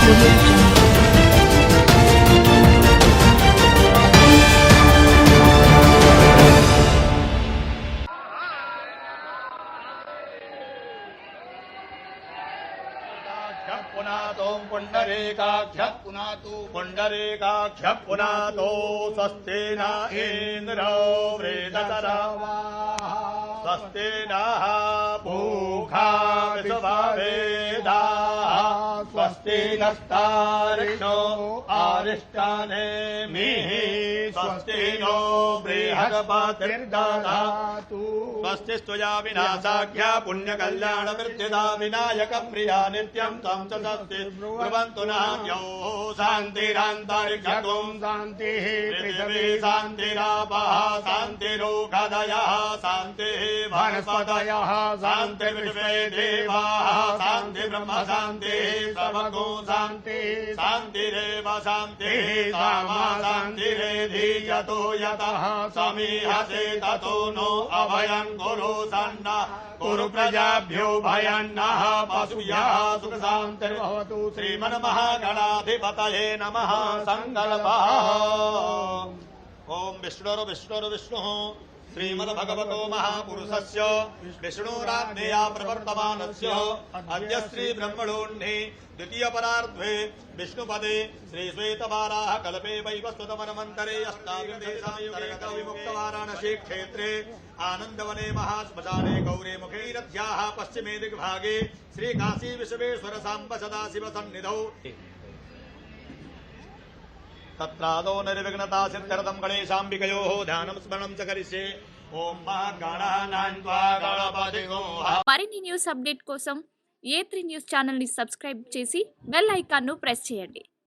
Audio Jungle. पुनातो पुंडरीकाख्य पुनातो पुंडरीकाख्य पुनातो स्वस्ति न इंद्रो वृद्धतरावा स्वस्ति नः पूषा विश्ववेदाः स्वस्ति नस्तारिणो अरिष्टानेमिः स्वस्ति नो बृहस्पतिर्दधातु स्वस्ति स्तुया विनाशाख्या पुण्यकल्याणवृद्धिदा विनायकप्रिया नित्यं तं च स्वस्ति ब्रुवन्तु नाम्यो शान्तिरान्तरिक्षं शान्तिः पृथिवी शान्तिरापः शान्तिरोषधयः शान्तिः वनस्पतयः शान्तिर्विश्वे देवाः शान्तिर्ब्रह्म शान्तिः सर्वगो शान्तिः शान्तिरेव शान्तिः सामा शान्तिरेधि यतो यतः समीहसे ततो नो अभयं कुरु सन्नः कुरु प्रजाभ्यो भयन्नः पशुभ्यः सुखशान्तिर्भवतु श्रीमन्महागणाधिपतये नमः संकल्पः ओम विष्णुः श्रीमद्भगवतो महापुरुषस्य विष्णुराज्ञया प्रवर्तमानस्य अद्य श्री ब्रह्मणोऽह्नि द्वितीय परार्धे विष्णुपदे श्री श्वेतवाराह कल्पे वैवस्वतमन्वन्तरे अष्टाविंशतितमयुगे विमुक्त वाराणसी क्षेत्रे आनंदवने महाश्मशाने गौरे मुखैरथ्याः पश्चिमे दिग्भागे श्री काशी विश्वेश्वर सांब सदाशिव सन्निधौ तत्रादौ निर्विघ्नता सिद्ध्यर्थं गणेशाम्बिकयोः ध्यानं स्मरणं च करिष्ये ओम गणानान्त्वा गणपतिगो మరిన్ని న్యూస్ అప్డేట్ కోసం A3 న్యూస్ ఛానల్ ని సబ్స్క్రైబ్ చేసి బెల్ ఐకాన్ ను ప్రెస్ చేయండి।